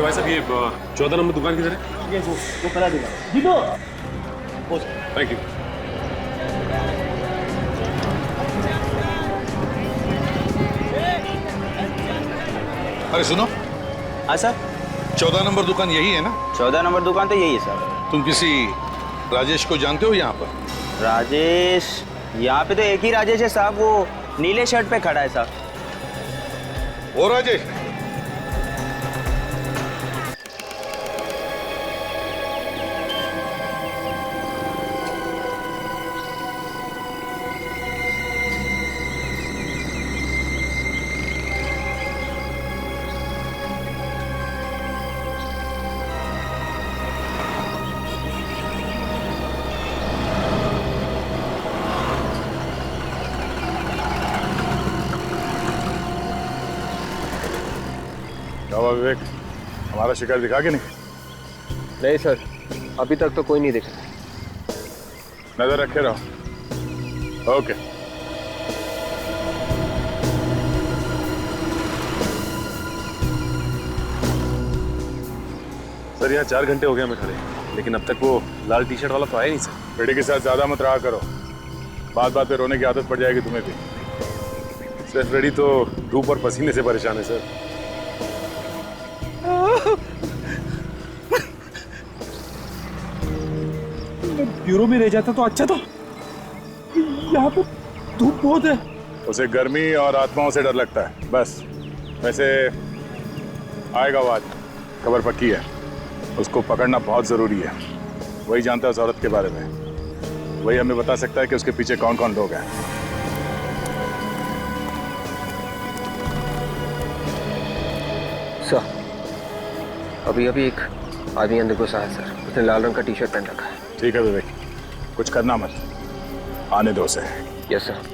भाई साहब ये 14 नंबर दुकान किधर है? ये वो करा देगा जीतो। Thank you. अरे सुनो, हाँ सर। 14 नंबर दुकान यही है ना? 14 नंबर दुकान तो यही है सर। तुम किसी राजेश को जानते हो यहाँ पर? राजेश? यहाँ पे तो एक ही राजेश है साहब, वो नीले शर्ट पे खड़ा है साहब। वो राजेश? विवेक, हमारा शिकार दिखा के नहीं? नहीं सर, अभी तक तो कोई नहीं दिखा। नजर रखे रहो। ओके। सर यहाँ 4 घंटे हो गए हमें खड़े, लेकिन अब तक वो लाल टी शर्ट वाला तो आया नहीं सर। बेटे के साथ ज्यादा मत रहा करो, बात बात पे रोने की आदत पड़ जाएगी तुम्हें भी। सिर्फ रेडी तो धूप और पसीने से परेशान है सर। ब्यूरो में रह जाता तो अच्छा था, यहाँ पे धूप बहुत है। उसे गर्मी और आत्माओं से डर लगता है बस। वैसे आएगा वो आज, खबर पक्की है। उसको पकड़ना बहुत जरूरी है। वही जानता है उस औरत के बारे में, वही हमें बता सकता है कि उसके पीछे कौन कौन लोग हैं। सर, अभी एक आदमी अंदर घुसा है सर, उसने लाल रंग का टी शर्ट पहन रखा है। ठीक है विवेक, कुछ करना मत, आने दो उसे। Yes sir.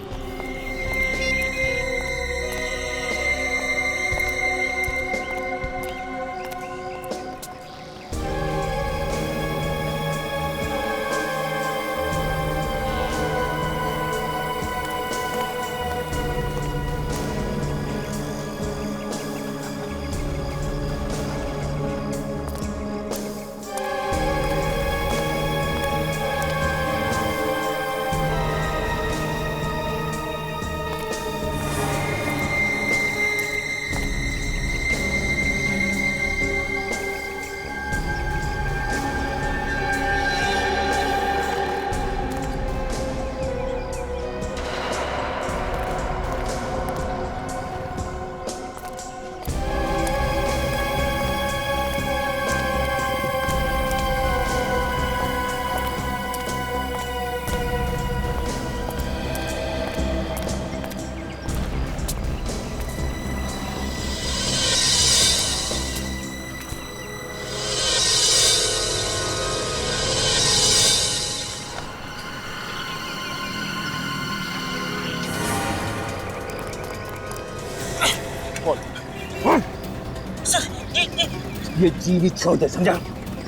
ये जीवित छोड़ दे, समझा?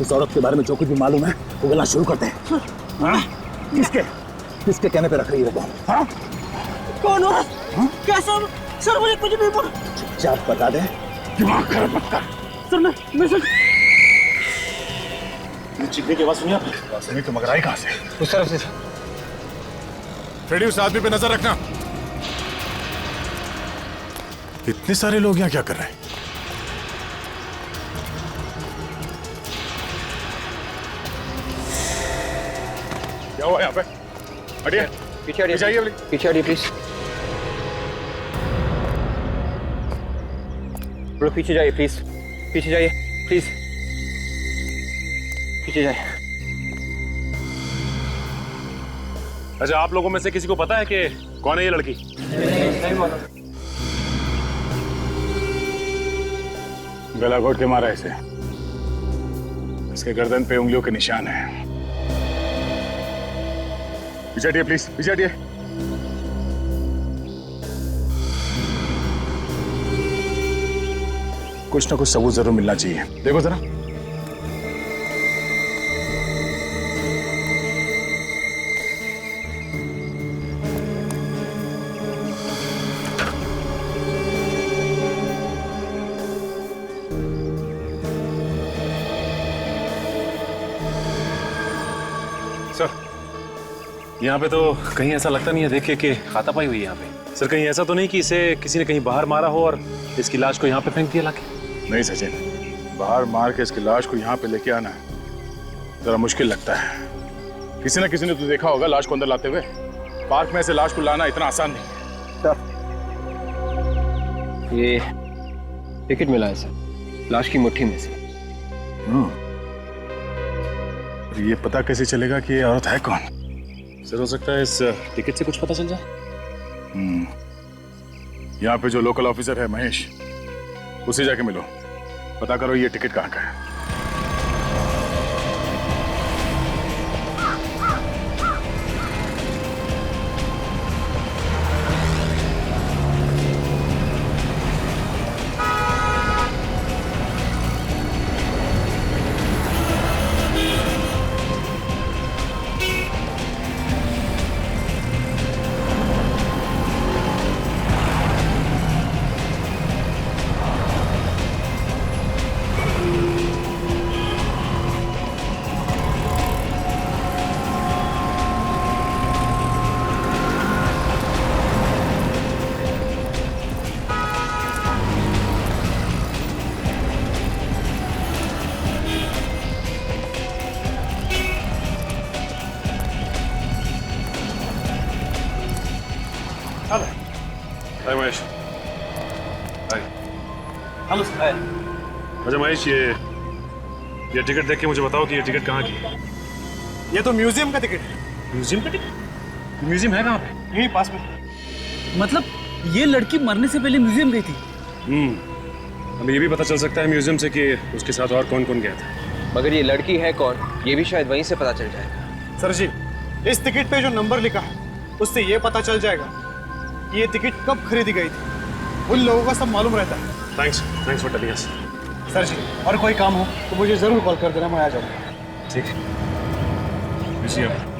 उस औरत के बारे में जो कुछ भी मालूम है वो गला शुरू करते हैं। हाँ? किसके कहने पे रख रही है वो? हाँ? कौन औरत? क्या सर मुझे कुछ भी बोल। चुपचाप बता दे, दिमाग खराब मत कर। सर मैं सर चीखने की आवाज सुनिए आप? सुनी तो मगर आई कहाँ से? उस तरफ से। फ्रेडी, उस आदमी पे नजर रखना। इतने सारे लोग यहाँ क्या कर रहे हैं? क्या हुआ यहाँ पे? हटिए, पीछे हटिए, पीछे हटिए प्लीज। पीछे जाइए प्लीज, पीछे जाइए प्लीज, पीछे जाइए। अच्छा, आप लोगों में से किसी को पता है कि कौन है ये लड़की? गला घोट के मारा इसे। इसके गर्दन पे उंगलियों के निशान हैं। पीछे हटिए प्लीज, पीछे हटिए। कुछ ना कुछ सबूत जरूर मिलना चाहिए। देखो जरा। यहाँ पे तो कहीं ऐसा लगता नहीं है देख के कि हाथापाई हुई है यहाँ पे। सर कहीं ऐसा तो नहीं कि इसे किसी ने कहीं बाहर मारा हो और इसकी लाश को यहाँ पे फेंक दिया लाके? नहीं सचिन, बाहर मार के इसकी लाश को यहाँ पे लेके आना जरा मुश्किल लगता है। किसी न किसी ने तो देखा होगा लाश को अंदर लाते हुए। पार्क में से लाश को लाना इतना आसान नहीं है। ये टिकट मिला है सर, लाश की मुट्ठी में से। ये पता कैसे चलेगा कि ये औरत है कौन? सर हो सकता है इस टिकट से कुछ पता चल जाए। यहाँ पे जो लोकल ऑफिसर है महेश, उसे जाके मिलो, पता करो ये टिकट कहाँ का है। Hi Mahesh. Hi. Hello sir. अच्छा महेश, ये टिकट देख के मुझे बताओ कि ये टिकट कहाँ की है? ये तो म्यूजियम का टिकट है। म्यूजियम का टिकट? म्यूजियम है कहाँ पे? यहीं पास में। मतलब ये लड़की मरने से पहले म्यूजियम गई थी? हमें ये भी पता चल सकता है म्यूजियम से कि उसके साथ और कौन कौन गया था। मगर ये लड़की है कौन, ये भी शायद वहीं से पता चल जाएगा। सर जी, इस टिकट पे जो नंबर लिखा है उससे ये पता चल जाएगा कि ये टिकट कब खरीदी गई थी। उन लोगों का सब मालूम रहता है। Thanks for telling us. Sir ji, और कोई काम हो तो मुझे जरूर कॉल कर देना, मैं आ जाऊंगा। ठीक है। म्यूजियम।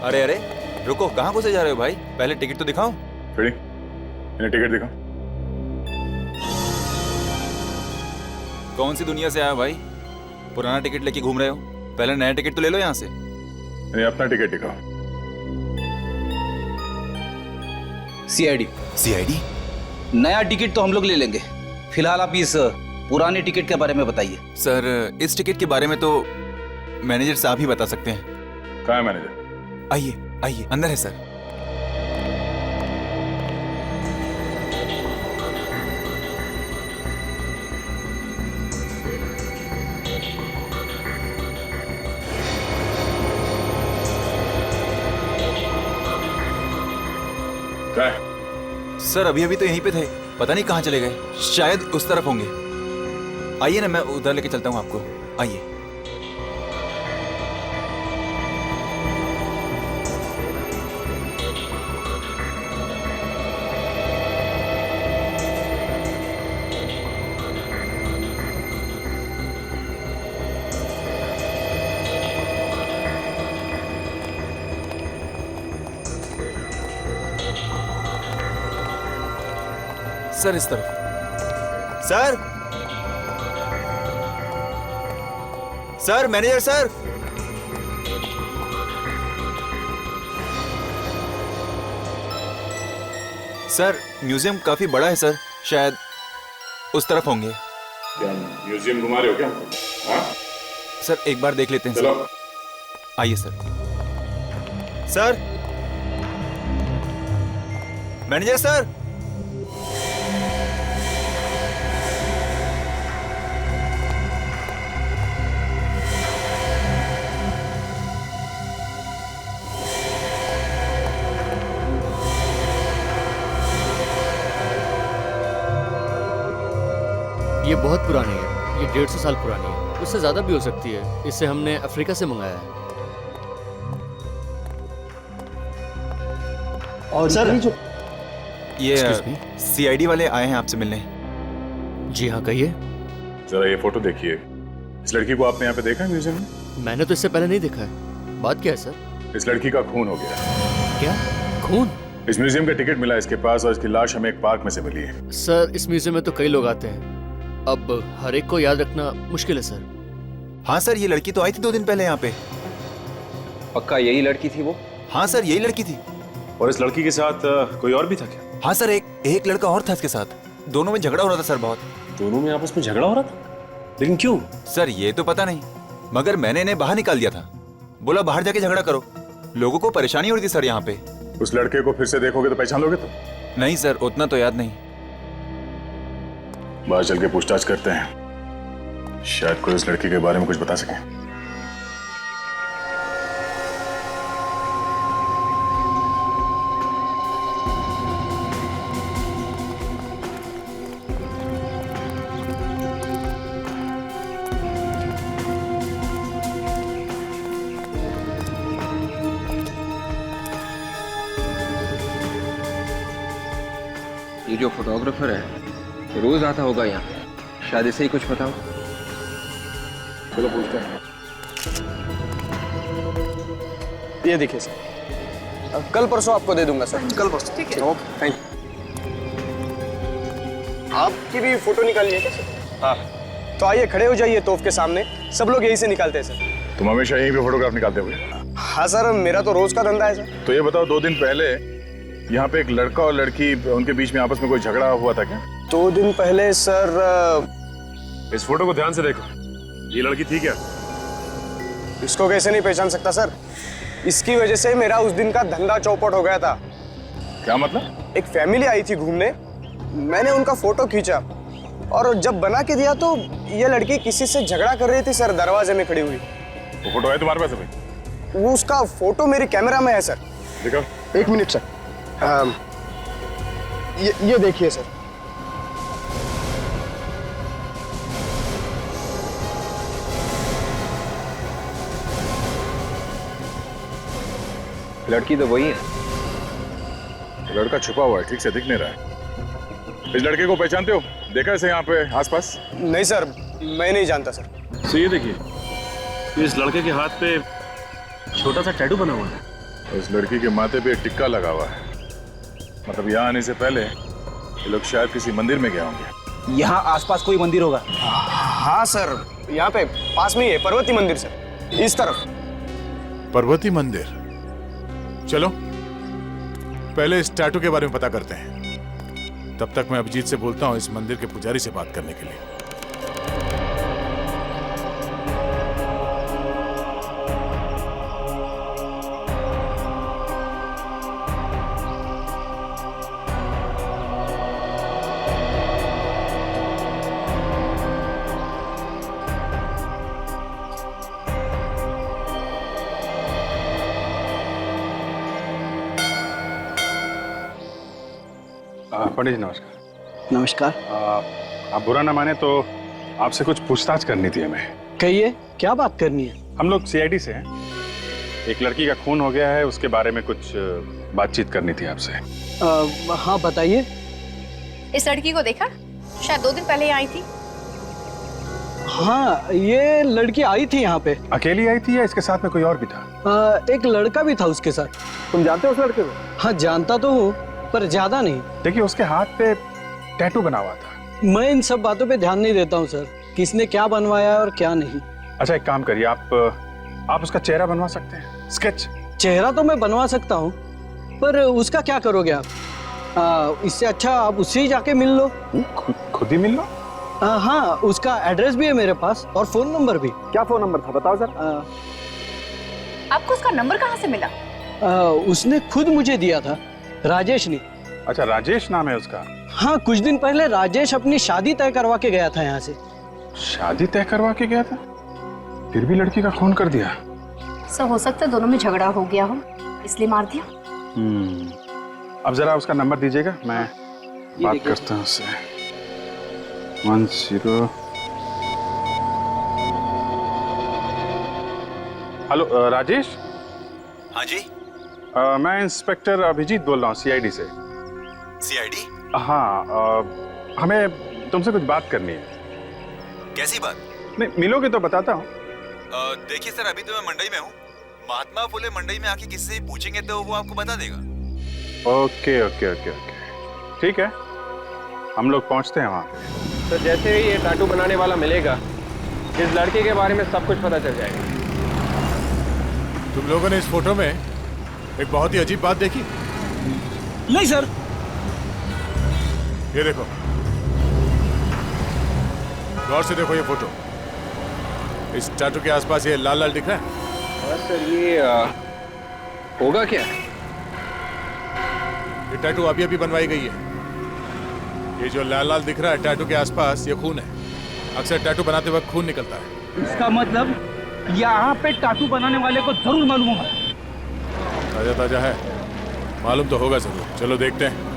अरे अरे रुको, कहाँ घुसे जा रहे हो भाई? पहले टिकट तो दिखाओ। फिर इन्हें टिकट दिखाओ। कौन सी दुनिया से आए हो भाई? पुराना टिकट लेके घूम रहे हो? पहले नया टिकट तो ले लो यहाँ से। इन्हें अपना टिकट दिखाओ। सीआईडी। सीआईडी? नया टिकट तो हम लोग ले लेंगे, फिलहाल आप इस पुराने टिकट के बारे में बताइए। सर इस टिकट के बारे में तो मैनेजर साहब ही बता सकते हैं। कहाँ है मैनेजर? आइए आइए, अंदर है सर। क्या है? सर अभी अभी तो यहीं पे थे, पता नहीं कहाँ चले गए, शायद उस तरफ होंगे। आइए ना, मैं उधर लेके चलता हूँ आपको, आइए। सर इस तरफ। Sir sir manager sir. Sir museum काफी बड़ा है सर, शायद उस तरफ होंगे। क्या म्यूजियम घुमा रहे हो क्या? हाँ? सर एक बार देख लेते हैं। चलो। सर आइए सर। Sir manager sir. ये बहुत पुरानी है, ये 150 साल पुरानी है, उससे ज़्यादा भी हो सकती है। इसे हमने अफ्रीका से मंगाया है। और सर, इतनी जो ये Excuse me? सीआईडी वाले आए हैं आपसे मिलने। जी हाँ, कहिए। जरा ये फोटो देखिए। इस लड़की को आपने यहाँ पे देखा है म्यूजियम में? मैंने तो इससे पहले नहीं देखा है। बात क्या है सर? इस लड़की का खून हो गया। क्या खून? इस म्यूजियम का टिकट मिला इसके पास और इसकी लाश हमें एक पार्क में से मिली है। सर, इस म्यूजियम में तो कई लोग आते हैं, अब हर एक को याद रखना मुश्किल है सर। हाँ सर, ये लड़की तो आई थी 2 दिन पहले यहाँ पे। पक्का यही लड़की थी वो? हाँ सर, यही लड़की थी। और इस लड़की के साथ कोई और भी था क्या? हाँ सर, एक लड़का और था इसके साथ। दोनों में झगड़ा हो रहा था सर, बहुत। दोनों में आपस में झगड़ा हो रहा था, लेकिन क्यों? सर ये तो पता नहीं, मगर मैंने इन्हें बाहर निकाल दिया था। बोला बाहर जाके झगड़ा करो, लोगों को परेशानी हो रही थी सर यहाँ पे। उस लड़के को फिर से देखोगे तो पहचान लोगे तुम? नहीं सर, उतना तो याद नहीं। बाहर चल के पूछताछ करते हैं, शायद कोई उस लड़की के बारे में कुछ बता सके। ये जो फोटोग्राफर है रोज आता होगा यहाँ पे, शायद इसे ही कुछ पता हो। चलो पूछते हैं। ये देखिए सर, कल परसों आपको दे दूंगा सर। कल परसों? ठीक है, ओके, थैंक यू। आपकी भी फोटो निकालनी है क्या सर? हाँ, तो आइए खड़े हो जाइए तोफ के सामने, सब लोग यहीं से निकालते हैं सर। तुम हमेशा यहीं पे फोटोग्राफ निकालते हो? हाँ सर, मेरा तो रोज का धंधा है सर। तो ये बताओ, 2 दिन पहले यहाँ पे एक लड़का और लड़की, उनके बीच में आपस में कोई झगड़ा हुआ था क्या? 2 दिन पहले सर। इस फोटो को ध्यान से देखो, ये लड़की थी क्या? इसको कैसे नहीं पहचान सकता सर, इसकी वजह से मेरा उस दिन का धंधा चौपट हो गया था। क्या मतलब? एक फैमिली आई थी घूमने, मैंने उनका फोटो खींचा और जब बना के दिया तो ये लड़की किसी से झगड़ा कर रही थी सर, दरवाजे में खड़ी हुई। वो फोटो है तुम्हारे पास अभी? वो उसका फोटो मेरे कैमरा में है सर। दिखाओ। 1 मिनट सर। ये देखिए सर। लड़की तो वही है। लड़का छुपा हुआ है, ठीक से दिख नहीं रहा है। इस लड़के को पहचानते हो? देखा इसे यहाँ पे आसपास? नहीं सर, मैं नहीं जानता सर। तो ये देखिए, इस लड़के के हाथ पे छोटा सा टैटू बना हुआ है। उस लड़की के माथे पे एक टिक्का लगा हुआ है, मतलब यहाँ आने से पहले ये लोग शायद किसी मंदिर में गए होंगे। यहाँ आसपास कोई मंदिर होगा? हाँ सर, यहाँ पे पास में ही है पर्वती मंदिर सर, इस तरफ। पर्वती मंदिर? चलो पहले इस टैटू के बारे में पता करते हैं, तब तक मैं अभिजीत से बोलता हूँ इस मंदिर के पुजारी से बात करने के लिए। पंडित जी नमस्कार। नमस्कार। आप बुरा ना माने तो आपसे कुछ पूछताछ करनी थी हमें। कहिए, क्या बात करनी है? हम लोग सीआईडी से हैं, एक लड़की का खून हो गया है, उसके बारे में कुछ बातचीत करनी थी आपसे। हाँ बताइए। इस लड़की को देखा? शायद 2 दिन पहले आई थी। हाँ, ये लड़की आई थी यहाँ पे। अकेली आई थी या इसके साथ में कोई और भी था? एक लड़का भी था उसके साथ। तुम जानते हो उस लड़के को? हाँ जानता तो हूँ, पर ज्यादा नहीं। देखिए उसके हाथ पे टैटू बना हुआ था। मैं इन सब बातों पे ध्यान नहीं देता हूँ सर, किसने क्या बनवाया और क्या नहीं। अच्छा एक काम करिए, आप उसका चेहरा बनवा सकते हैं, स्केच। चेहरा तो मैं बनवा सकता हूँ, पर उसका क्या करोगे आप? इससे अच्छा आप उससे ही जाके मिल लो। खुद ही मिल लो? हाँ, उसका एड्रेस भी है मेरे पास और फोन नंबर भी। क्या फोन नंबर था बताओ सर। आपको उसका नंबर कहाँ से मिला? उसने खुद मुझे दिया था, राजेश ने। अच्छा राजेश नाम है उसका? हाँ, कुछ दिन पहले राजेश अपनी शादी तय करवा के गया था यहाँ से। शादी तय करवा के गया था, फिर भी लड़की का खून कर दिया? सर हो सकता है दोनों में झगड़ा हो गया हो, इसलिए मार दिया। अब जरा उसका नंबर दीजिएगा, मैं बात करता हूँ उससे। 10। हेलो राजेश। हाँ जी। मैं इंस्पेक्टर अभिजीत बोल रहा हूँ सीआईडी से। सीआईडी? हाँ, हमें तुमसे कुछ बात करनी है। कैसी बात? नहीं, मिलोगे तो बताता हूँ। देखिए सर, अभी तो मैं मंडई में हूँ। महात्मा फुले मंडई में आके किसी से पूछेंगे तो वो आपको बता देगा। ओके ओके ओके ओके, ठीक है, हम लोग पहुँचते हैं वहाँ पे। तो जैसे ही ये टाटू बनाने वाला मिलेगा, इस लड़के के बारे में सब कुछ पता चल जाएगा। तुम लोगों ने इस फोटो में एक बहुत ही अजीब बात देखी? नहीं सर। ये देखो, गौर से देखो ये फोटो। इस टैटू के आसपास ये लाल लाल दिख रहा है? सर ये होगा क्या? ये टैटू अभी अभी बनवाई गई है। ये जो लाल लाल दिख रहा है टैटू के आसपास, ये खून है। अक्सर टैटू बनाते वक्त खून निकलता है। इसका मतलब यहाँ पे टाटू बनाने वाले को जरूर मालूम होगा। ताजा ताजा है, मालूम तो होगा जरूर। चलो देखते हैं।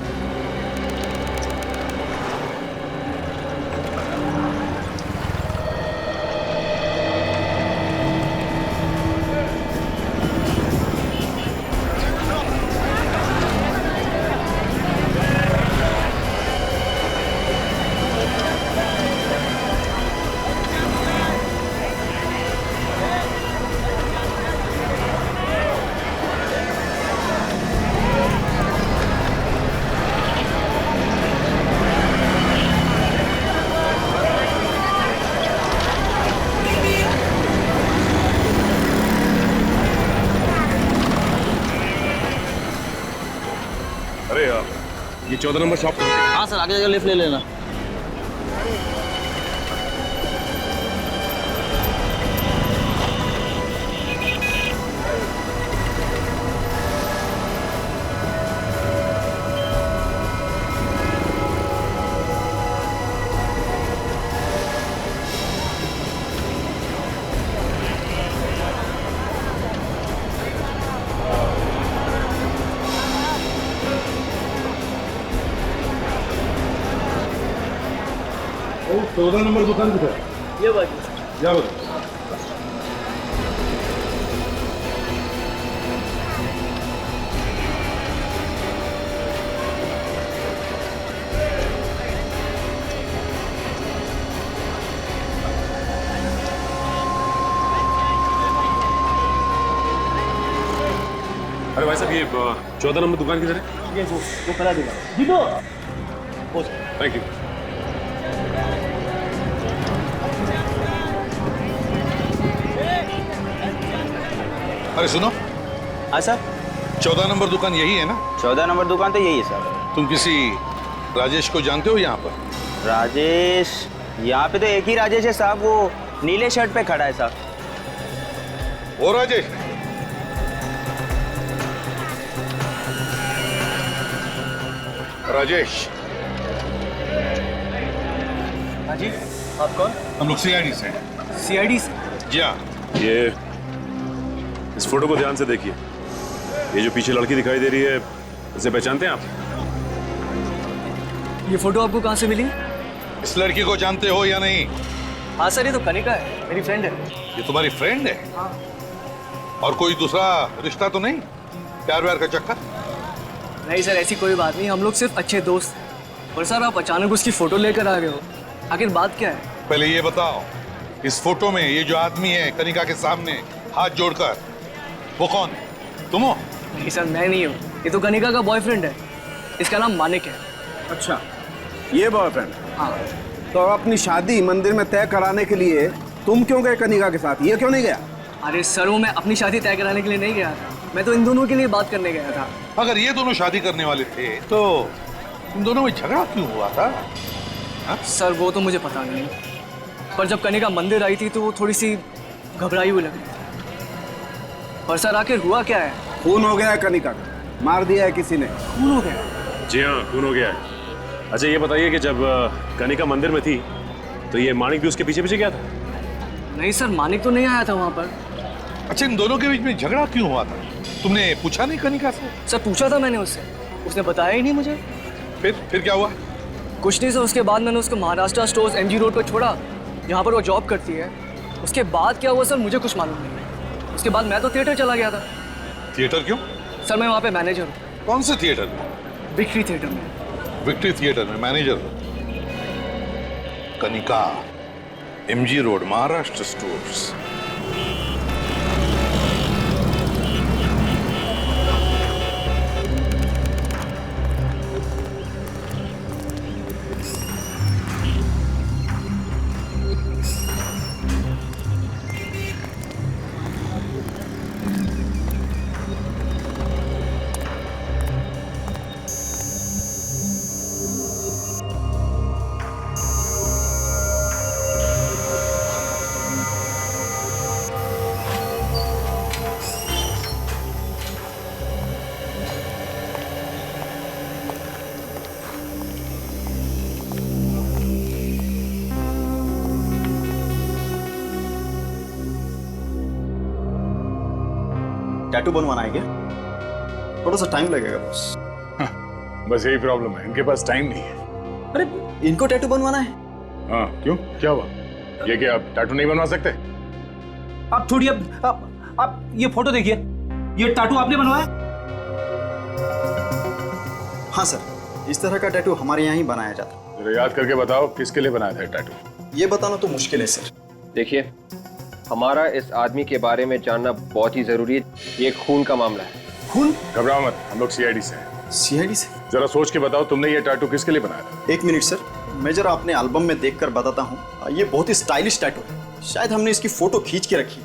ये 14 नंबर शॉप है। हाँ सर, आगे जाकर लिफ्ट ले लेना। ओ, 14 नंबर दुकान किधर है? ये बात जाओ। अरे भाई साहब, ये 14 नंबर दुकान किधर है? ये वो खड़ा देगा। जीतो। Thank you. अरे सुनो। हाँ सर। 14 नंबर दुकान यही है ना? 14 नंबर दुकान तो यही है सर। तुम किसी राजेश को जानते हो यहाँ पर? राजेश? यहाँ पे तो एक ही राजेश है साहब, वो नीले शर्ट पे खड़ा है साहब। वो राजेश? राजेश। हाँ जी, आप कौन? हम लोग सीआईडी से। सीआईडी से? जी हाँ। ये इस फोटो को ध्यान से देखिए। ये जो पीछे लड़की दिखाई दे रही है, इसे पहचानते हैं आप? ये फोटो आपको कहाँ से मिली? इस लड़की को जानते हो या नहीं? हाँ सर, ये तो कनिका है, मेरी फ्रेंड है। ये तुम्हारी फ्रेंड है? हाँ। और कोई दूसरा रिश्ता तो नहीं? प्यार व्यार का चक्कर? नहीं सर, ऐसी कोई बात नहीं, हम लोग सिर्फ अच्छे दोस्त हैं। पर सर, आप अचानक उसकी फोटो लेकर आ गए हो, आखिर बात क्या है? पहले ये बताओ, इस फोटो में ये जो आदमी है कनिका के सामने हाथ जोड़कर, वो कौन है? तुम हो? नहीं सर, मैं नहीं हूँ, ये तो कनिका का बॉयफ्रेंड है। इसका नाम मानिक है। अच्छा, ये बॉयफ्रेंड? हाँ। तो अपनी शादी मंदिर में तय कराने के लिए तुम क्यों गए कनिका के साथ, ये क्यों नहीं गया? अरे सर, वो मैं अपनी शादी तय कराने के लिए नहीं गया था, मैं तो इन दोनों के लिए बात करने गया था। अगर ये दोनों शादी करने वाले थे तो इन दोनों में झगड़ा क्यों हुआ था? हा? सर, वो तो मुझे पता नहीं, पर जब कनिका मंदिर आई थी तो वो थोड़ी सी घबराई हुई लगी। पर सर, आखिर हुआ क्या है? खून हो गया है कनिका का, मार दिया है किसी ने। खून हो गया? जी हाँ, खून हो गया है। अच्छा, ये बताइए कि जब कनिका मंदिर में थी तो ये मानिक भी उसके पीछे पीछे गया था? नहीं सर, मानिक तो नहीं आया था वहाँ पर। अच्छा, इन दोनों के बीच में झगड़ा क्यों हुआ था? तुमने पूछा नहीं कनिका से? सर, पूछा था मैंने उससे, उसने बताया ही नहीं मुझे। फिर क्या हुआ? कुछ नहीं सर, उसके बाद मैंने उसको महाराष्ट्र स्टोर्स MG रोड पर छोड़ा, जहाँ पर वो जॉब करती है। उसके बाद क्या हुआ सर, मुझे कुछ मालूम नहीं। उसके बाद मैं तो थिएटर चला गया था। थिएटर क्यों? सर मैं वहाँ पे मैनेजर हूँ। कौन से थिएटर में? विक्ट्री थिएटर में। विक्ट्री थिएटर में मैनेजर हो? Kanika, MG road, Maharashtra stores. Tattoo बनवाना है क्या? थोड़ा सा टाइम लगेगा बस। बस यही प्रॉब्लम है, इनके पास टाइम नहीं है। अरे इनको टैटू बनवाना है? हाँ क्यों, क्या हुआ? ये क्या आप टैटू नहीं बनवा सकते? आप छोड़िए, आप ये फोटो देखिए, ये टैटू आपने बनवाया? हाँ सर, इस तरह का टैटू हमारे यहाँ ही बनाया जाता है। जरा याद करके बताओ किसके लिए बनाया था टैटू? ये बताना तो मुश्किल है सर। देखिए, हमारा इस आदमी के बारे में जानना बहुत ही जरूरी है। ये खून का मामला है। खून? घबराओ मत, हम लोग CID से हैं। CID से? जरा सोच के बताओ, तुमने ये टैटू किसके लिए बनाया था? एक मिनट सर, मैं जरा अपने एल्बम में देखकर बताता हूँ। ये बहुत ही स्टाइलिश टैटू है, शायद हमने इसकी फोटो खींच के रखी।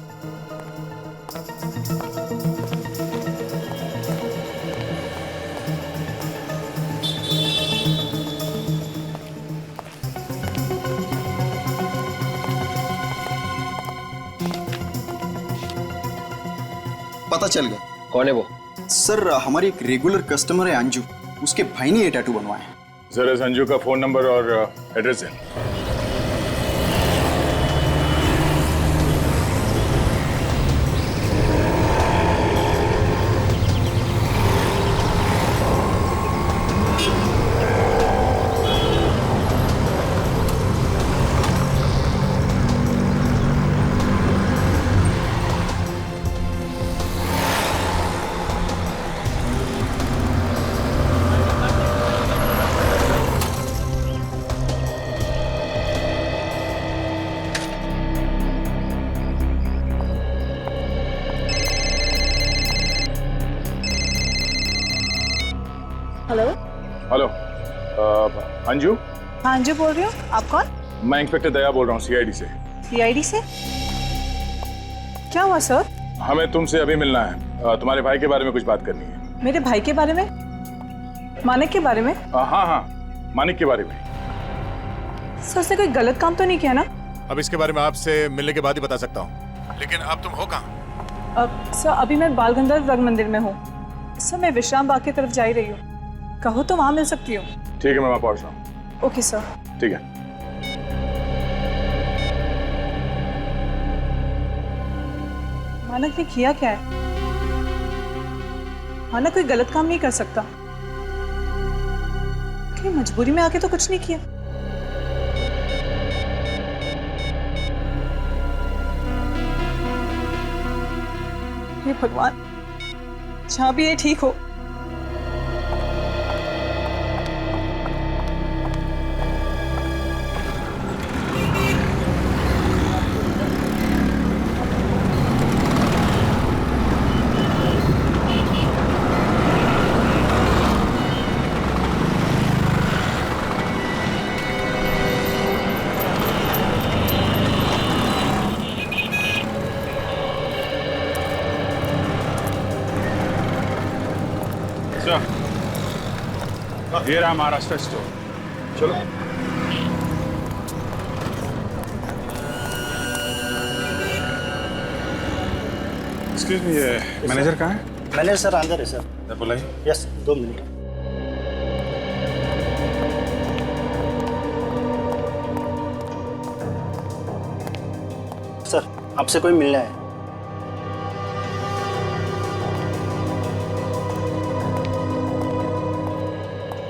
पता चल गया। कौन है वो? सर हमारी एक रेगुलर कस्टमर है अंजू, उसके भाई ने ये टैटू बनवाया है। जरा संजू का फोन नंबर और एड्रेस है। हेलो। हेलो, अंजू? हाँ अंजू बोल रही हूँ, आप कौन? मैं इंस्पेक्टर दया बोल रहा हूँ CID से। CID से? क्या हुआ सर? हमें तुमसे अभी मिलना है, तुम्हारे भाई के बारे में कुछ बात करनी है। मेरे भाई के बारे में? मानिक के बारे में? हाँ हाँ, मानिक के बारे में। सर उसने कोई गलत काम तो नहीं किया ना? अब इसके बारे में आपसे मिलने के बाद ही बता सकता हूँ, लेकिन अब तुम हो कहाँ? सर अभी मैं बाल गंधर्व रंग मंदिर में हूँ। सर मैं विश्राम बाग की तरफ जा ही रही हूँ, कहो तो वहाँ मिल सकती हूँ। ठीक है, मैं वहाँ पहुँच रहा हूँ। Okay sir. ठीक है। मानक ने किया क्या है? मानक कोई गलत काम नहीं कर सकता, कि मजबूरी में आके तो कुछ नहीं किया। हे भगवान, जहाँ भी ये ठीक हो। ये रहा महाराष्ट्र स्टोर। चलो। एक्सक्यूज मी, ये मैनेजर कहाँ है? मैनेजर सर अंदर है सर। बुलाइए। Yes, 2 minute. सर आपसे कोई मिलना है।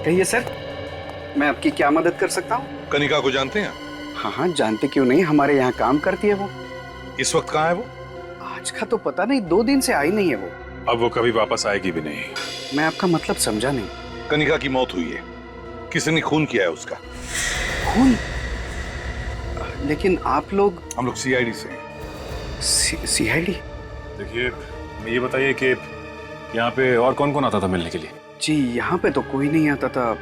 कहिए सर, मैं आपकी क्या मदद कर सकता हूँ? कनिका को जानते हैं? हाँ हाँ, जानते क्यों नहीं, हमारे यहाँ काम करती है वो। इस वक्त कहाँ है वो? आज का तो पता नहीं, 2 दिन से आई नहीं है वो। अब वो कभी वापस आएगी भी नहीं। मैं आपका मतलब समझा नहीं। कनिका की मौत हुई है, किसी ने खून किया है उसका। खून? लेकिन आप लोग? हम लोग सीआईडी से हैं। सीआईडी? देखिए, ये बताइए कि यहाँ पे और कौन कौन आता था मिलने के लिए? जी यहाँ पे तो कोई नहीं आता था,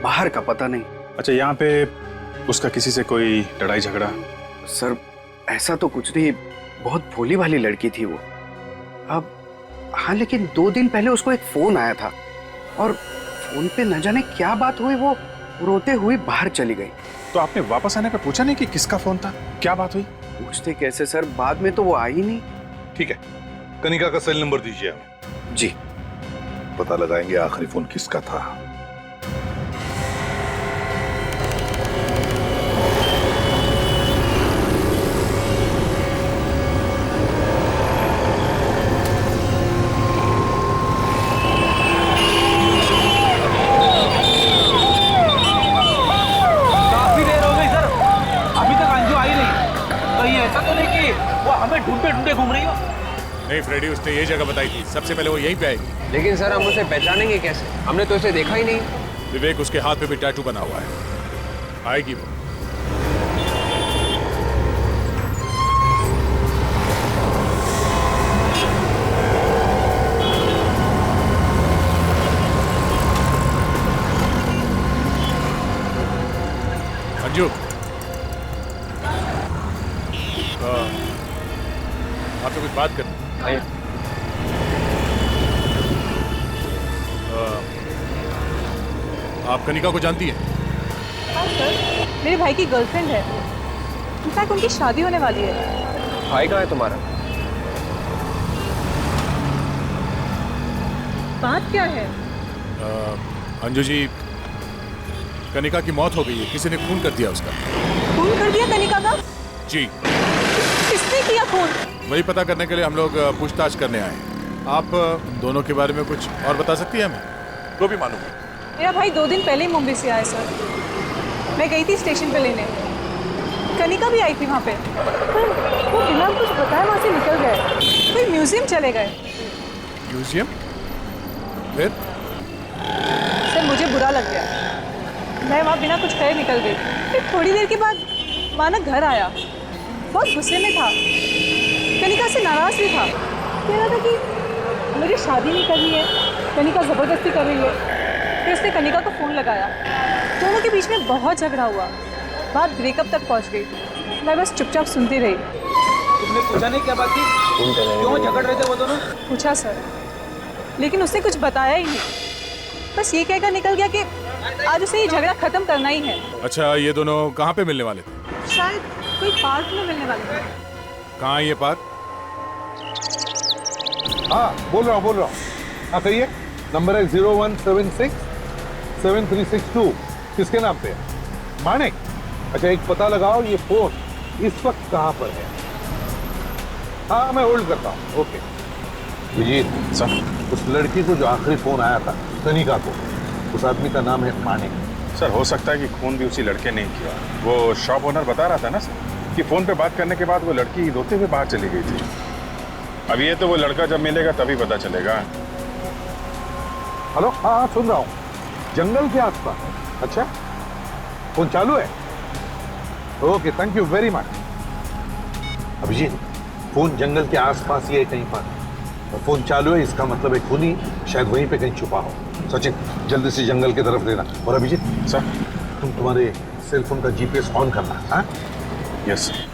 बाहर का पता नहीं। अच्छा, यहाँ पे उसका किसी से कोई लड़ाई झगड़ा? सर ऐसा तो कुछ नहीं, बहुत भोली भाली लड़की थी वो। अब हाँ, लेकिन 2 दिन पहले उसको एक फोन आया था और फोन पे न जाने क्या बात हुई, वो रोते हुए बाहर चली गई। तो आपने वापस आने पे पूछा नहीं कि किसका फोन था, क्या बात हुई? पूछते कैसे सर, बाद में तो वो आई नहीं। ठीक है, कनिका का सेल नंबर दीजिए हमें। जी। पता लगाएंगे आखिरी फोन किसका था। काफी देर हो गई सर, अभी तक अंजू आई नहीं। कहीं ऐसा तो नहीं कि वो हमें ढूंढते ढूंढते घूम रही हो? नहीं फ्रेडी, उसने ये जगह बताई थी, सबसे पहले वो यहीं पे आएगी। लेकिन सर हम उसे पहचानेंगे कैसे? हमने तो उसे देखा ही नहीं। विवेक, उसके हाथ पे भी टैटू बना हुआ है, आएगी वो। अंजू, आपसे कुछ बात करनी। आप कनिका को जानती हैं? हाँ सर, मेरे भाई की गर्लफ्रेंड है। इनफैक्ट उनकी शादी होने वाली है। भाई कहाँ है तुम्हारा? बात क्या है? अंजू जी, कनिका की मौत हो गई है, किसी ने खून कर दिया उसका। खून कर दिया कनिका का? जी। किसने किया खून? वही पता करने के लिए हम लोग पूछताछ करने आए हैं। आप दोनों के बारे में कुछ और बता सकती हैं हमें? तो भी मालूम है। मेरा भाई 2 दिन पहले ही मुंबई से आया सर। मैं गई थी स्टेशन पे लेने, कनिका भी आई थी वहाँ पे, पर वो बिना कुछ बताए वहाँ से निकल गए, कोई म्यूजियम चले गए। म्यूजियम? फिर? सर मुझे बुरा लग गया, मैं वहाँ बिना कुछ कहे निकल गई। फिर थोड़ी देर के बाद माना घर आया, बहुत गुस्से में था, कनिका से नाराज भी था, कह रहा था कि मुझे शादी नहीं करनी है, कनिका ज़बरदस्ती कर रही है। फिर उसने कनिका को फ़ोन लगाया, दोनों के बीच में बहुत झगड़ा हुआ, बात ब्रेकअप तक पहुंच गई। मैं बस चुपचाप सुनती रही। तुमने पूछा नहीं क्या बात थी, क्यों झगड़ रहे थे वो दोनों? पूछा सर, लेकिन उसने कुछ बताया ही नहीं, बस ये कहकर निकल गया कि आज उसे ये झगड़ा खत्म करना ही है। अच्छा, ये दोनों कहाँ पे मिलने वाले थे? शायद कोई पार्क में मिलने वाले थे। कहाँ है ये पार्क? हाँ, बोल रहा हूँ। हाँ कहिए, नंबर है 0176 7362। किसके नाम पे है? मानिक। अच्छा, एक पता लगाओ, ये फोन इस वक्त कहाँ पर है? हाँ, मैं होल्ड करता हूँ। ओके विजीत सर, उस लड़की को जो आखिरी फोन आया था कनिका को, उस आदमी का नाम है मानिक। सर हो सकता है कि खून भी उसी लड़के ने किया। वो शॉप ओनर बता रहा था ना सर कि फोन पे बात करने के बाद वो लड़की रोते हुए बाहर चली गई थी। अब ये तो वो लड़का जब मिलेगा तभी पता चलेगा। हेलो, हाँ सुन रहा हूँ। जंगल के आसपास? अच्छा, फोन चालू है? Okay, thank you very much. Abhijit, phone जंगल के आसपास ही है कहीं पर, और फोन चालू है, इसका मतलब एक खूनी शायद वहीं पे कहीं छुपा हो। सचिन, जल्दी से जंगल की तरफ लेना। और अभिजीत सर, तुम तुम्हारे सेल फोन का जीपीएस ऑन करना। हाँ यस सर।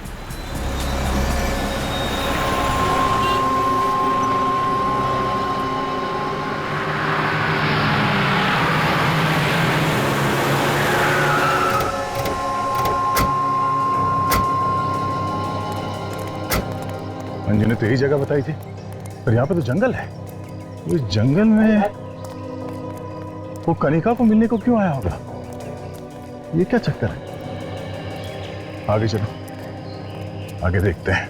अंजू ने तो यही जगह बताई थी, पर यहाँ पे तो जंगल है। उस जंगल में वो कनिका को मिलने को क्यों आया होगा? ये क्या चक्कर है? आगे चलो, आगे देखते हैं।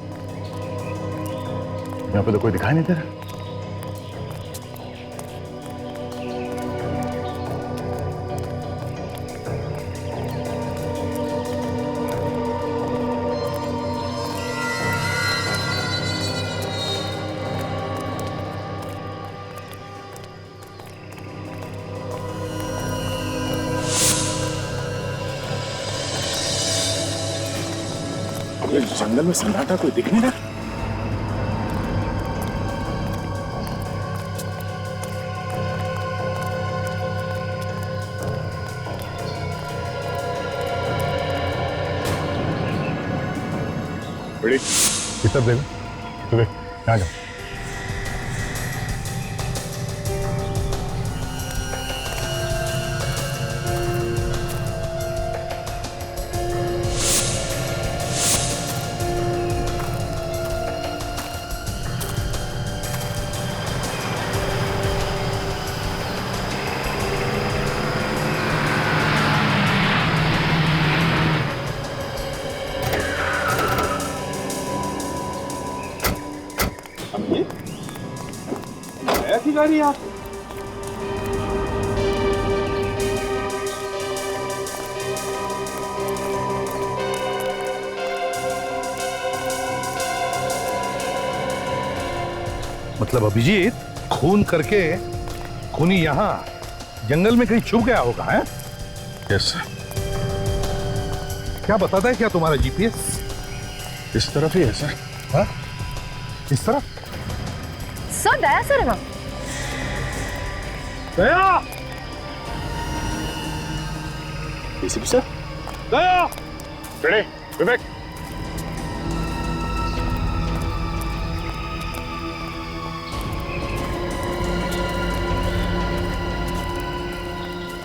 यहाँ पे तो कोई दिखाई नहीं दे रहा। ये जंगल में सन्नाटा, कोई दिख नहीं रहा। बड़ी कितना देना तो देख, यहाँ जाओ। ऐसी गाड़ी आप मतलब अभिजीत खून करके खूनी यहाँ जंगल में कहीं छुप गया होगा, है? यस। क्या बताता है क्या तुम्हारा जीपीएस? इस तरफ ही है सर। हाँ? इस तरफ? सर दया सर है वहाँ। Daya! ACP sir. Daya! Ready, Vivek.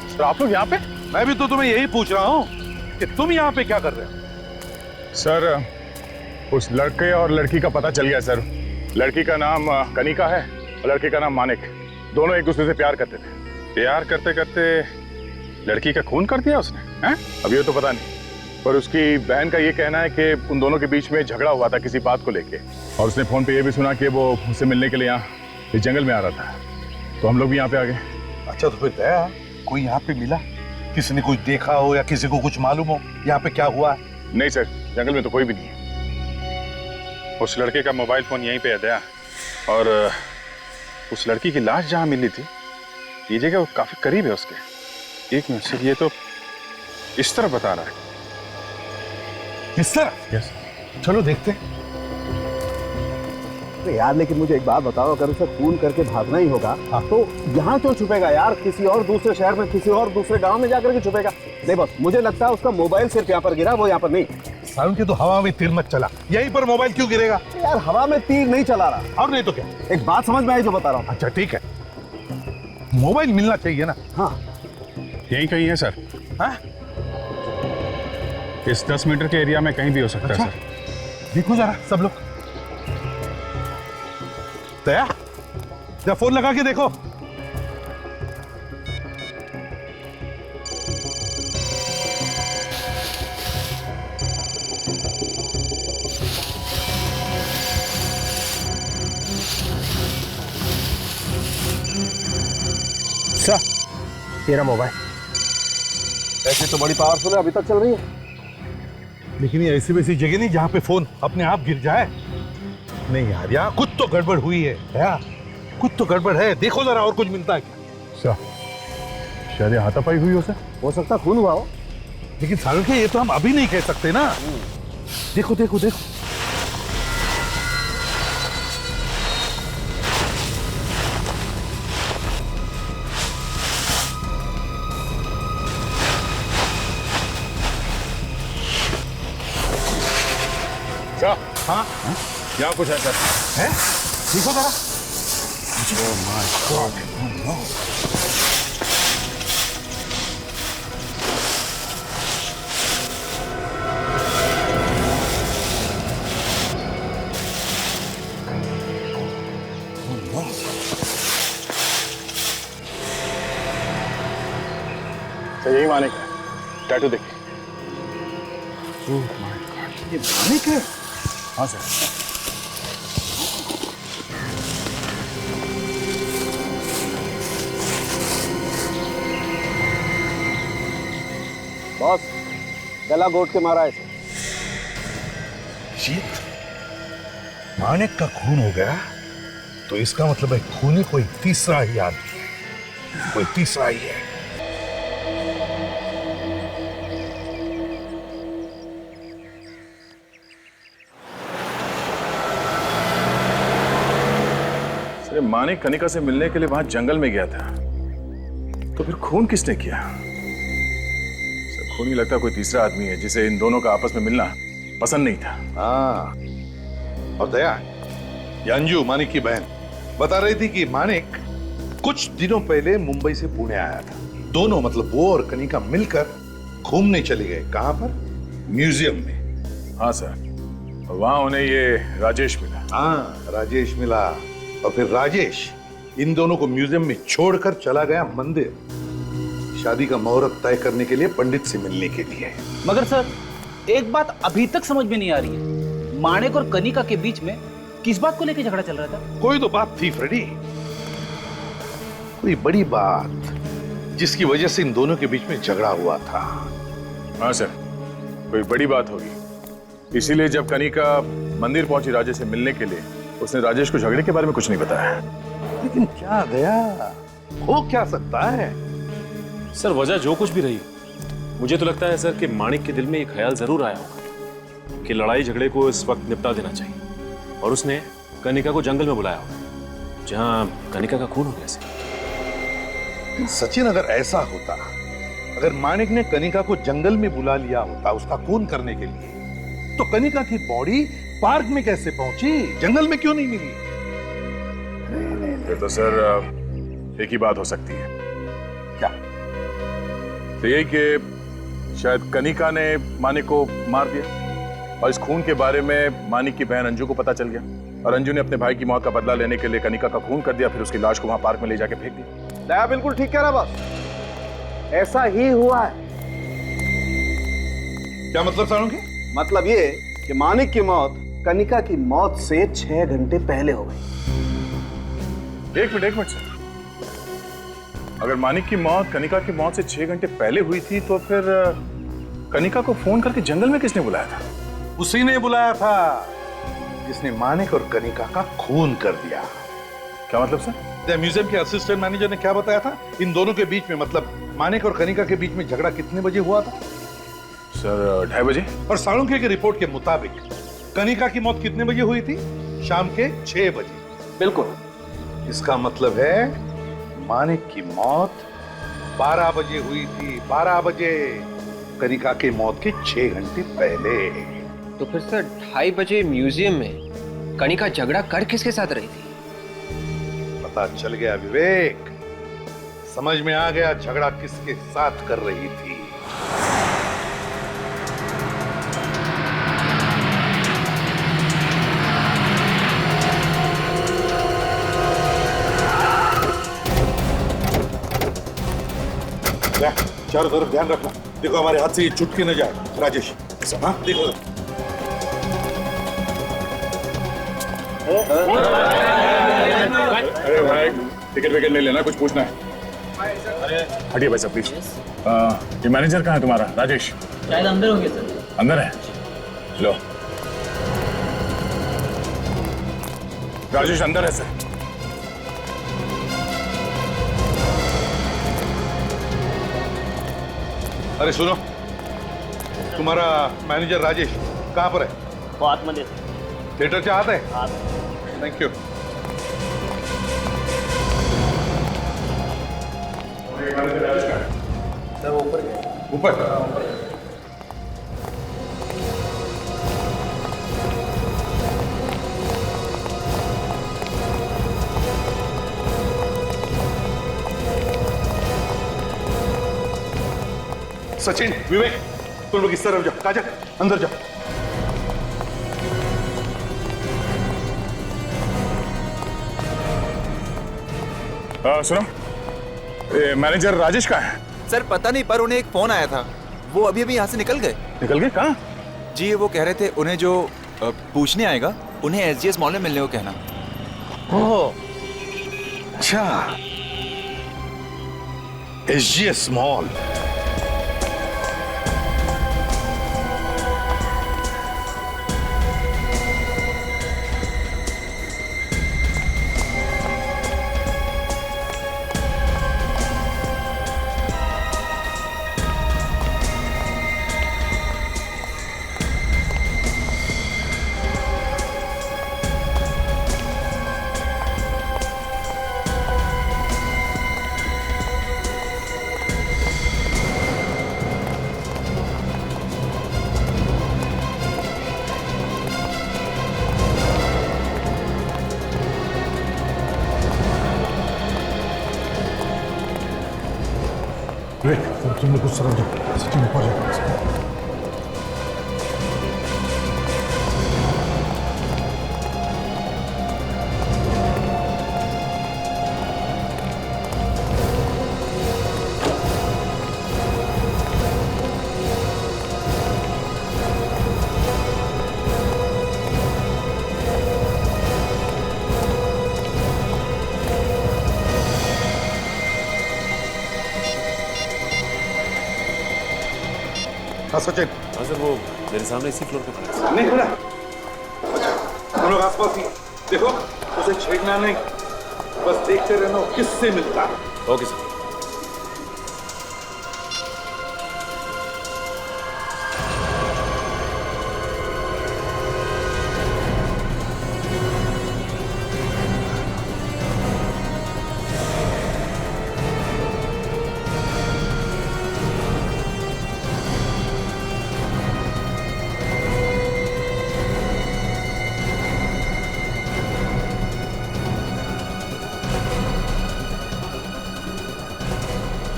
Sir आप लोग यहाँ पे? मैं भी तो तुम्हें यही पूछ रहा हूँ कि तुम यहाँ पे क्या कर रहे हो? सर उस लड़के और लड़की का पता चल गया सर। लड़की का नाम कनिका है और लड़के का नाम मानिक। दोनों एक दूसरे से प्यार करते थे। प्यार करते करते लड़की का खून कर दिया उसने, हैं? अब ये तो पता नहीं, पर उसकी बहन का ये कहना है कि उन दोनों के बीच में झगड़ा हुआ था किसी बात को लेके, और उसने फोन पे ये भी सुना कि वो उससे मिलने के लिए यहाँ इस जंगल में आ रहा था। तो हम लोग भी यहाँ पे आ गए। अच्छा तो फिर दया, कोई यहाँ पे मिला? किसी ने कुछ देखा हो या किसी को कुछ मालूम हो यहाँ पे क्या हुआ? नहीं सर, जंगल में तो कोई भी नहीं है। उस लड़के का मोबाइल फोन यहीं पे है दया, और उस लड़की की लाश जहाँ मिली थी ये जगह काफी करीब है उसके। एक मिनट सर, ये तो इस तरफ बता रहा है। इस तरफ? यस। चलो देखते। तो यार लेकिन मुझे एक बात बताओ, अगर उसे खून करके भागना ही होगा तो यहाँ क्यों छुपेगा यार? किसी और दूसरे शहर में, किसी और दूसरे गांव में जाकर के छुपेगा। नहीं बस मुझे लगता है उसका मोबाइल सिर्फ यहाँ पर गिरा, वो यहाँ पर नहीं। साउंड के तो हवा में तीर मत चला, यहीं पर मोबाइल क्यों गिरेगा? यार हवा में तीर नहीं चला रहा। और नहीं तो क्या? एक बात समझ में आई जो बता रहा हूँ। अच्छा ठीक है, मोबाइल मिलना चाहिए ना। हाँ यहीं कहीं है सर। हाँ? इस 10 मीटर के एरिया में कहीं भी हो सकता अच्छा? है सर। देखो जरा सब लोग। दया, जरा फोन लगा के देखो। तेरा मोबाइल ऐसे तो बड़ी पावरफुल है, अभी तक चल रही है। लेकिन ये ऐसी वैसी जगह नहीं जहाँ पे फोन अपने आप गिर जाए। नहीं यार, यहाँ कुछ तो गड़बड़ हुई है यार, कुछ तो गड़बड़ है। देखो जरा और कुछ मिलता है क्या? शायद हाथापाई हुई हो सर। हो सकता खून हुआ हो, लेकिन सारुण के ये तो हम अभी नहीं कह सकते ना। देखो देखो देखो। हाँ यहाँ कुछ है सर। है? देखो जरा। Oh my God. Oh no. तो यही मानिक है, टैटू देखिए। Oh my God, ये मानिक है? हाँ सर। बॉस गला घोट के मारा है इसे। मानिक का खून हो गया तो इसका मतलब है खूनी कोई तीसरा ही आदमी है, कोई तीसरा ही है। मानिक कनिका से मिलने के लिए वहां जंगल में गया था, तो फिर खून किसने किया? सर खून ही लगता कोई तीसरा आदमी है जिसे इन दोनों का आपस में मिलना पसंद नहीं था। हाँ, और दया, ये अंजू मानिक की बहन बता रही थी कि मानिक कुछ दिनों पहले मुंबई से पुणे आया था। दोनों मतलब वो और कनिका मिलकर घूमने चले गए। कहां पर? म्यूजियम में। हाँ सर, वहां उन्हें ये राजेश मिला। हाँ, राजेश मिला और फिर राजेश इन दोनों को म्यूजियम में छोड़कर चला गया मंदिर, शादी का मुहूर्त तय करने के लिए, पंडित से मिलने के लिए। मगर सर एक बात अभी तक समझ में नहीं आ रही है, माणिक और कनिका के बीच में किस बात को लेकर झगड़ा चल रहा था? कोई तो बात थी फ्रेडी, कोई बड़ी बात जिसकी वजह से इन दोनों के बीच में झगड़ा हुआ था। हाँ सर, कोई बड़ी बात होगी। इसीलिए जब कनिका मंदिर पहुंची राजेश से मिलने के लिए, उसने राजेश को झगड़े के बारे में कुछ नहीं बताया। लेकिन क्या दया, हो क्या सकता है? सर वजह जो कुछ भी रही, मुझे तो लगता है सर कि माणिक के दिल में एक ख्याल जरूर आया होगा कि लड़ाई झगड़े को इस वक्त निपटा देना चाहिए, और उसने कनिका को जंगल में बुलाया होगा जहां कनिका का खून हो गया। सचिन, अगर ऐसा होता, अगर माणिक ने कनिका को जंगल में बुला लिया होता उसका खून करने के लिए, तो कनिका की बॉडी पार्क में कैसे पहुंची, जंगल में क्यों नहीं मिली? फिर तो सर एक ही बात हो सकती है। क्या? तो यही कि शायद कनिका ने मानिक को मार दिया, और इस खून के बारे में मानिक की बहन अंजू को पता चल गया, और अंजू ने अपने भाई की मौत का बदला लेने के लिए कनिका का खून कर दिया, फिर उसकी लाश को वहां पार्क में ले जाके फेंक दिया। दया बिल्कुल ठीक कह रहा बॉस, ऐसा ही हुआ है। क्या मतलब सारुंगी? मतलब ये कि मानिक की मौत कनिका की मौत से 6 घंटे पहले हो गई। एक मिनट सर, अगर मानिक की मौत कनिका की मौत से 6 घंटे पहले हुई थी, तो फिर कनिका को फोन करके जंगल में किसने बुलाया था? उसी ने बुलाया था जिसने मानिक और कनिका का खून कर दिया। क्या मतलब सर? म्यूजियम के असिस्टेंट मैनेजर ने क्या बताया था? इन दोनों के बीच में, मतलब मानिक और कनिका के बीच में झगड़ा कितने बजे हुआ था? सर 2:30 बजे। और साळुंखे की रिपोर्ट के मुताबिक कनिका की मौत कितने बजे हुई थी? शाम के 6 बजे। बिल्कुल। इसका मतलब है मानिक की मौत 12 बजे हुई थी। 12 बजे, कनिका की मौत के 6 घंटे पहले। तो फिर सर 2:30 बजे म्यूजियम में कनिका झगड़ा कर किसके साथ रही थी? पता चल गया विवेक, समझ में आ गया झगड़ा किसके साथ कर रही थी। चारों तरफ ध्यान रखना, देखो हमारे हाथ से ये छूट के न जाए। राजेश, हाँ देखो। अरे भाई, टिकट विकेट नहीं लेना, कुछ पूछना है? हटिए भाई साहब प्लीज। ये मैनेजर कहाँ है तुम्हारा? राजेश शायद अंदर होंगे सर। अंदर है? लो, राजेश अंदर है सर। अरे सुनो, तुम्हारा मैनेजर राजेश कहाँ पर है? वो आत्मदे थिएटर चाहते हैं? Thank you. सर वो ऊपर गए। ऊपर? सचिन, विवेक, तुम लोग इस तरफ जाओ। काजल, अंदर जाओ। सुनो, मैनेजर राजेश कहाँ है? सर पता नहीं, पर उन्हें एक फोन आया था, वो अभी अभी यहाँ से निकल गए। निकल गए? कहाँ? जी वो कह रहे थे उन्हें जो पूछने आएगा उन्हें एसजीएस मॉल में मिलने को कहना। ओह, अच्छा, एसजीएस मॉल। उस तरफ जाओ, सचिन ऊपर जाओ। हाँ सचिन। हाँ सर, वो मेरे सामने इसी फ्लोर पे खड़ा है। नहीं खड़ा। अच्छा, हम लोग आसपास ही देखो, उसे छेड़ना नहीं, बस देखते रहना किससे मिलता है। Okay sir.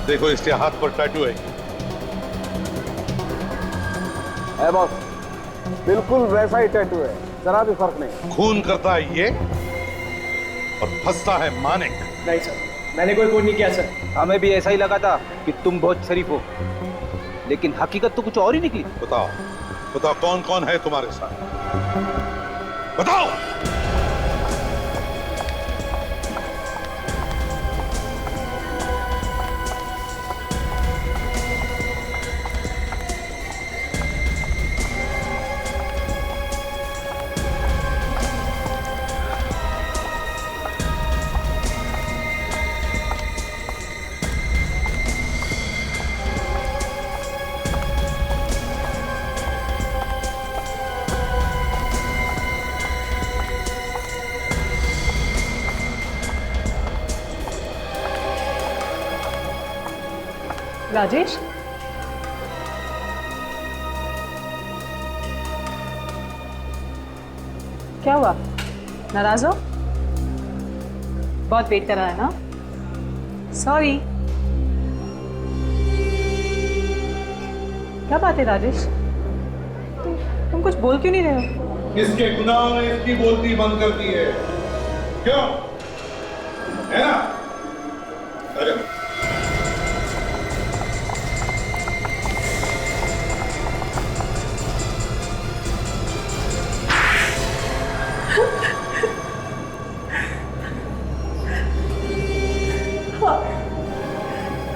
देखो इसके हाथ पर टैटू है। बॉस, बिल्कुल वैसा ही टैटू है, जरा भी फर्क नहीं। खून करता है ये और फंसता है मानिक। नहीं सर, मैंने कोई खून नहीं किया सर। हमें भी ऐसा ही लगा था कि तुम बहुत शरीफ हो, लेकिन हकीकत तो कुछ और ही निकली। बताओ बताओ, कौन कौन है तुम्हारे साथ, बताओ। राजेश, क्या हुआ? नाराज हो? बहुत वेट कर रहा है ना? सॉरी। क्या बात है राजेश? तुम कुछ बोल क्यों नहीं रहे हो? इसके गुनाह ने इसकी बोलती बंद कर दी है, क्यों? है ना? अरे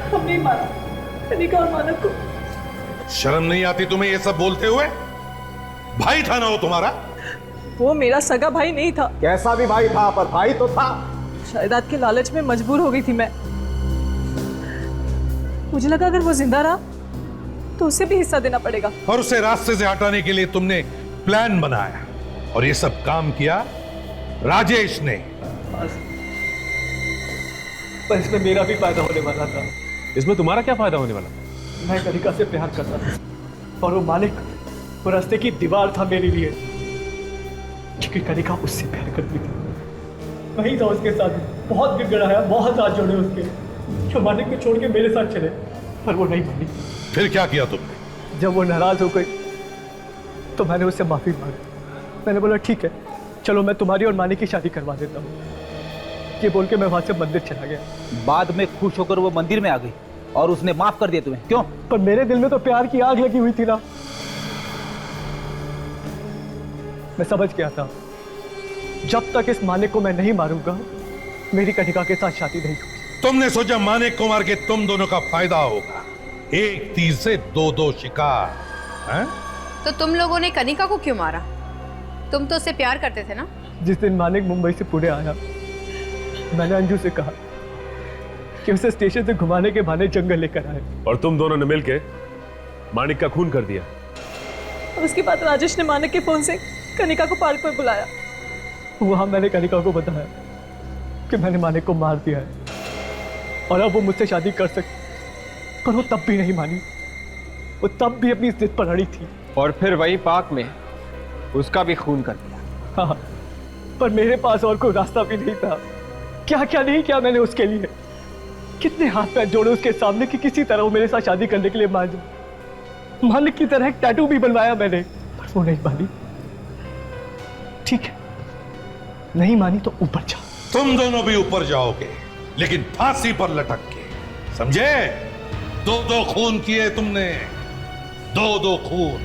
हमने माना कनिका और मानव को। शर्म नहीं आती तुम्हें ये सब बोलते हुए? भाई था ना वो तुम्हारा? वो मेरा सगा भाई नहीं था। कैसा भी भाई था, पर भाई तो था। जायदाद के लालच में मजबूर हो गई थी मैं। मुझे लगा अगर वो जिंदा रहा तो उसे भी हिस्सा देना पड़ेगा। और उसे रास्ते से हटाने के लिए तुमने प्लान बनाया और ये सब काम किया राजेश ने। पर इसमें मेरा भी फायदा होने वाला था। इसमें तुम्हारा क्या फायदा होने वाला? मैं कनिका से प्यार करता था और वो मालिक वो रास्ते की दीवार था मेरे लिए, क्योंकि कनिका उससे प्यार करती थी। वही था उसके साथ, बहुत गिड़गिड़ाया, बहुत हाथ जोड़े उसके, जो मालिक को छोड़ के मेरे साथ चले, पर वो नहीं मानी। फिर क्या किया तुमने? जब वो नाराज हो गई तो मैंने उससे माफी मांगी। मैंने बोला ठीक है, चलो मैं तुम्हारी और मानिक की शादी करवा देता हूँ। ये बोल के मैं वहां से मंदिर चला गया। बाद में खुश होकर वो मंदिर में आ गई और उसने माफ कर दिया तुम्हें, क्यों? पर मेरे दिल में तो प्यार की आग लगी हुई थी ना। मैं समझ गया था जब तक इस मानिक को मैं नहीं मारूंगा मेरी कनिका के साथ शादी नहीं होगी। तुमने सोचा मानिक को मार के तुम दोनों का फायदा होगा, एक तीर से दो शिकार, हैं? तो तुम लोगों ने कनिका को क्यों मारा? तुम तो उससे प्यार करते थे ना? जिस दिन मानिक मुंबई से पुणे आया, मैंने अंजू से कहा कि उसे स्टेशन से घुमाने के बहाने जंगल लेकर आए, और तुम दोनों ने मिलकर मानिक का खून कर दिया। उसके बाद राजेश ने मानिक के फोन से कनिका को पार्क में बुलाया। वहां मैंने कनिका को बताया कि मैंने मानिक को मार दिया है और अब वो मुझसे शादी कर सकती, पर वो तब भी नहीं मानी। वो तब भी अपनी जिद पर अड़ी थी। और फिर वही पार्क में उसका भी खून कर दिया। हाँ, पर मेरे पास और कोई रास्ता भी नहीं था। क्या क्या नहीं किया मैंने उसके लिए। कितने हाथ पैर जोड़े उसके सामने कि किसी तरह वो मेरे साथ शादी करने के लिए मान जाए। मालिक की तरह एक टैटू भी बनवाया मैंने, पर वो नहीं मानी। ठीक है, नहीं मानी तो ऊपर जा। तुम दोनों भी ऊपर जाओगे, लेकिन फांसी पर लटक के, समझे? 2-2 खून किए तुमने, 2-2 खून।